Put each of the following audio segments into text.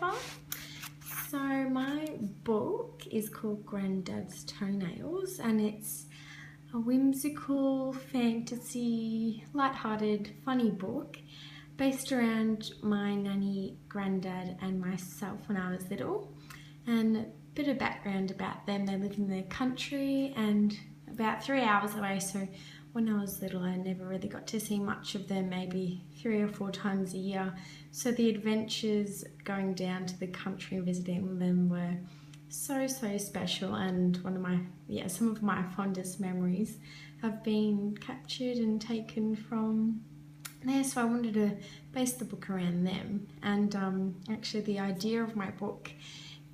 paper. So my book is called Grandad's Toenails, and it's a whimsical, fantasy, light-hearted, funny book based around my nanny, Grandad and myself when I was little. And a bit of background about them: they live in the country and about 3 hours away, so when I was little I never really got to see much of them, maybe 3 or 4 times a year. So the adventures going down to the country and visiting them were so special, and some of my fondest memories have been captured and taken from there. So I wanted to base the book around them, and actually the idea of my book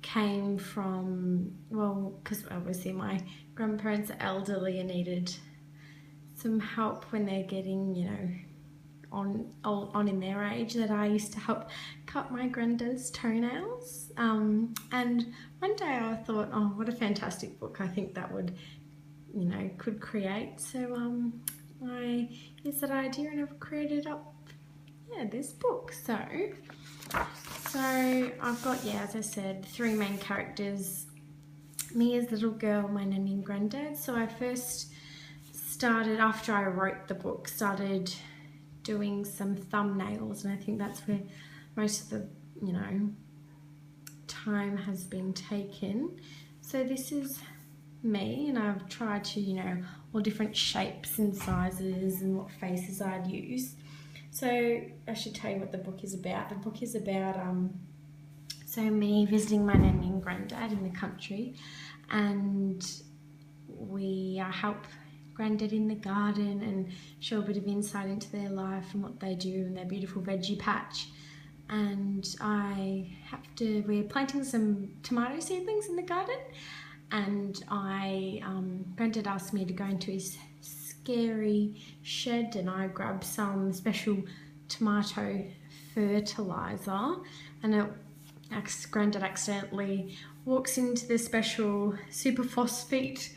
came from, well, because obviously my grandparents are elderly and needed some help when they're getting, you know, on in their age, that I used to help cut my granddad's toenails. And one day I thought, oh, what a fantastic book I think that would, you know, could create. So I used that idea and I've created up, this book. So I've got, as I said, 3 main characters. Me as the little girl, my nanny and granddad. So I first started, after I wrote the book, started doing some thumbnails, and I think that's where most of the, you know, time has been taken. So this is me, and I've tried to, you know, all different shapes and sizes and what faces I'd use. So I should tell you what the book is about. The book is about so me visiting my nanny and granddad in the country, and we help Grandad in the garden and show a bit of insight into their life and what they do in their beautiful veggie patch. And we're planting some tomato seedlings in the garden, and Grandad asked me to go into his scary shed and I grabbed some special tomato fertilizer, and Grandad accidentally walks into the special superphosphate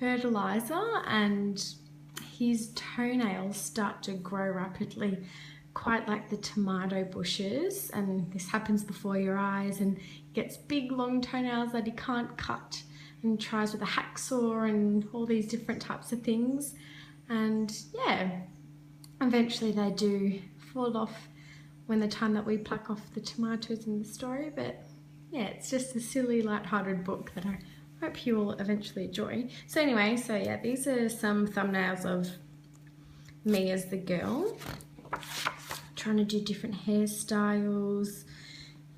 fertilizer and his toenails start to grow rapidly, quite like the tomato bushes, and this happens before your eyes, and he gets big long toenails that he can't cut, and tries with a hacksaw and all these different types of things, and eventually they do fall off when the time that we pluck off the tomatoes in the story. But it's just a silly, light-hearted book that I hope you will eventually enjoy. So anyway, these are some thumbnails of me as the girl, trying to do different hairstyles,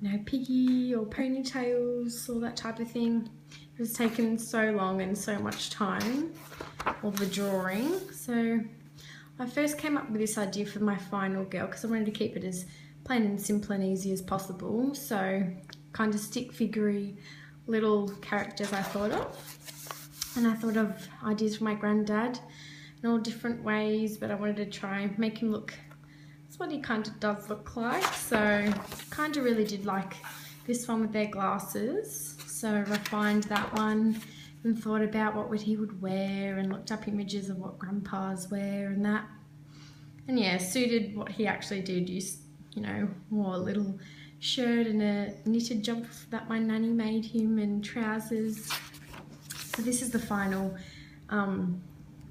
you know, piggy or ponytails, all that type of thing. It was taken so long and so much time, all the drawing. So I first came up with this idea for my final girl because I wanted to keep it as plain and simple and easy as possible. So kind of stick figurey little characters I thought of, and I thought of ideas for my granddad in all different ways, but I wanted to try and make him look, that's what he kind of does look like. So kind of really did like this one with their glasses, so refined that one and thought about what he would wear and looked up images of what grandpas wear and that, and suited what he actually did. You know, wore a little shirt and a knitted jumper that my nanny made him, and trousers. So this is the final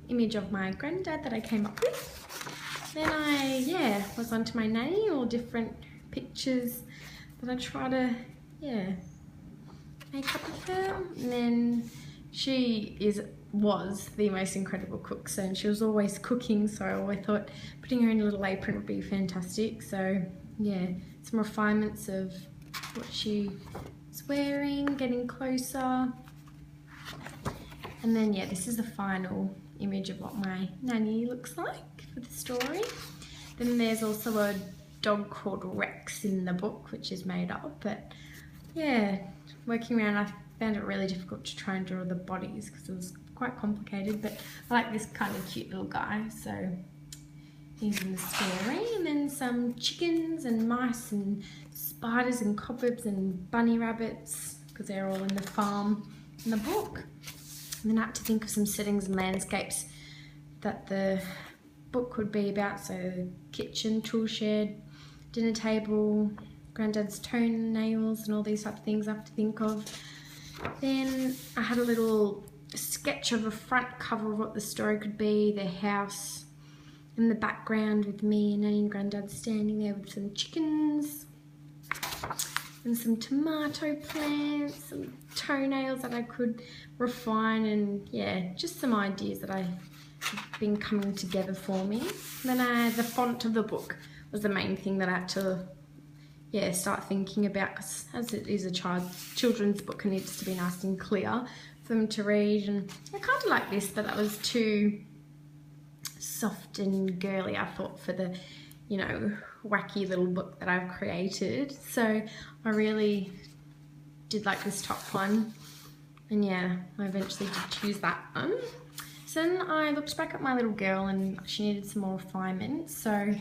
image of my granddad that I came up with. Then I was onto my nanny, all different pictures that I try to make up of her. And then she was the most incredible cook, and she was always cooking, so I thought putting her in a little apron would be fantastic. So some refinements of what she was wearing, getting closer. And then this is the final image of what my nanny looks like for the story. Then there's also a dog called Rex in the book, which is made up, but working around I found it really difficult to try and draw the bodies because it was quite complicated, but I like this kind of cute little guy, so he's in the story. And then some chickens and mice and spiders and cobwebs and bunny rabbits, because they're all in the farm in the book. And then I had to think of some settings and landscapes that the book would be about. So kitchen, tool shed, dinner table, Grandad's toenails and all these type of things I have to think of. Then I had a little sketch of a front cover of what the story could be, their house in the background with me and Nanny and Grandad standing there with some chickens and some tomato plants, some toenails that I could refine, and yeah, just some ideas that have been coming together for me. Then the font of the book was the main thing that I had to start thinking about, because as it is a children's book, it needs to be nice and clear for them to read. And I kind of like this, but that was too soft and girly, I thought, for the, you know, wacky little book that I've created. So I really did like this top one, and yeah, I eventually did choose that one. So then I looked back at my little girl and she needed some more refinement, so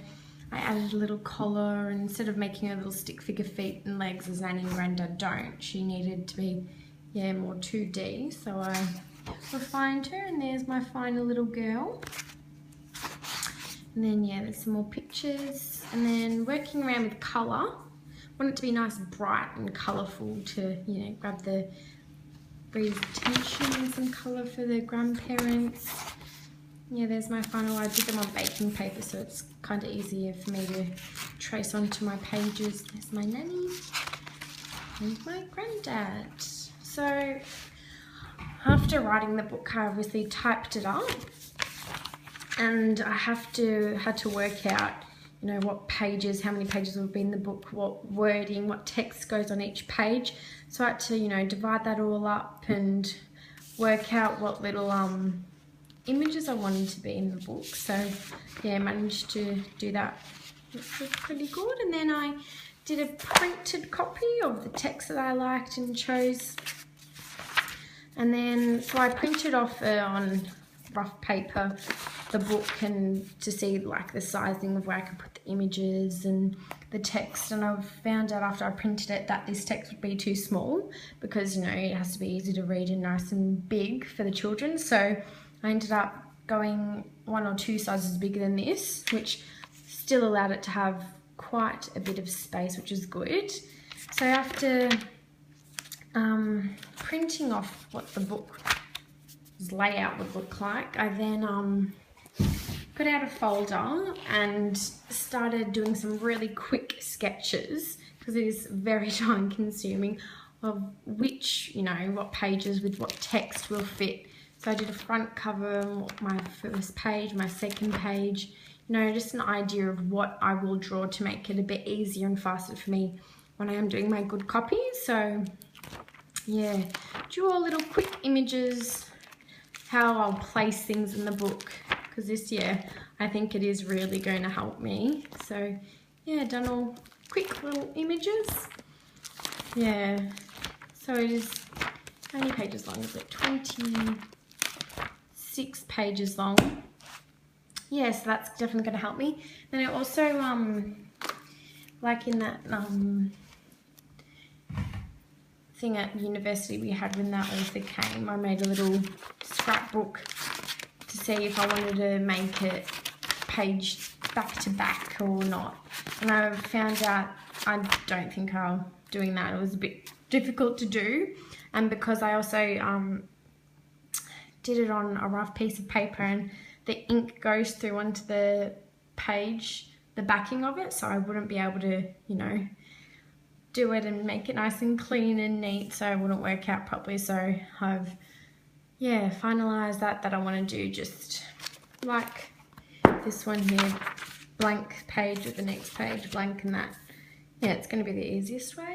I added a little collar, and instead of making her little stick figure feet and legs as Nanny and Grandad don't, she needed to be more 2D, so I refined her, and there's my final little girl. And then there's some more pictures, and then working around with colour. I want it to be nice and bright and colourful to, you know, grab the reader's attention, and some colour for the grandparents. Yeah, there's my final. I did them on baking paper, so it's kind of easier for me to trace onto my pages. There's my Nanny and my Grandad. So after writing the book, I obviously typed it up, and I had to work out, you know, what pages, how many pages will be in the book, what wording, what text goes on each page. So I had to, you know, divide that all up and work out what little images I wanted to be in the book. So yeah, I managed to do that, which was pretty good. And then I did a printed copy of the text that I liked and chose. And then, so I printed off on rough paper the book, and to see like the sizing of where I could put the images and the text. And I found out after I printed it that this text would be too small, because, you know, it has to be easy to read and nice and big for the children. So I ended up going 1 or 2 sizes bigger than this, which still allowed it to have quite a bit of space, which is good. So after printing off what the book's layout would look like, I then got out a folder and started doing some really quick sketches, because it is very time consuming, of which, you know, what pages with what text will fit. So I did a front cover, my first page, my second page, you know, just an idea of what I will draw to make it a bit easier and faster for me when I am doing my good copy. So yeah, draw little quick images, how I'll place things in the book, because this year I think it is really going to help me. So yeah, done all quick little images. Yeah, so it is, how many pages long is it? 26 pages long. Yeah, so that's definitely going to help me. Then I also, like in that thing at university we had when that author came, I made a little scrapbook to see if I wanted to make it page back to back or not. And I found out I don't think I'll doing that. It was a bit difficult to do, and because I also did it on a rough piece of paper, and the ink goes through onto the page, the backing of it, so I wouldn't be able to, you know, do it and make it nice and clean and neat, so it wouldn't work out properly. So I've finalised that I want to do just like this one here, blank page with the next page blank, and that, yeah, it's going to be the easiest way.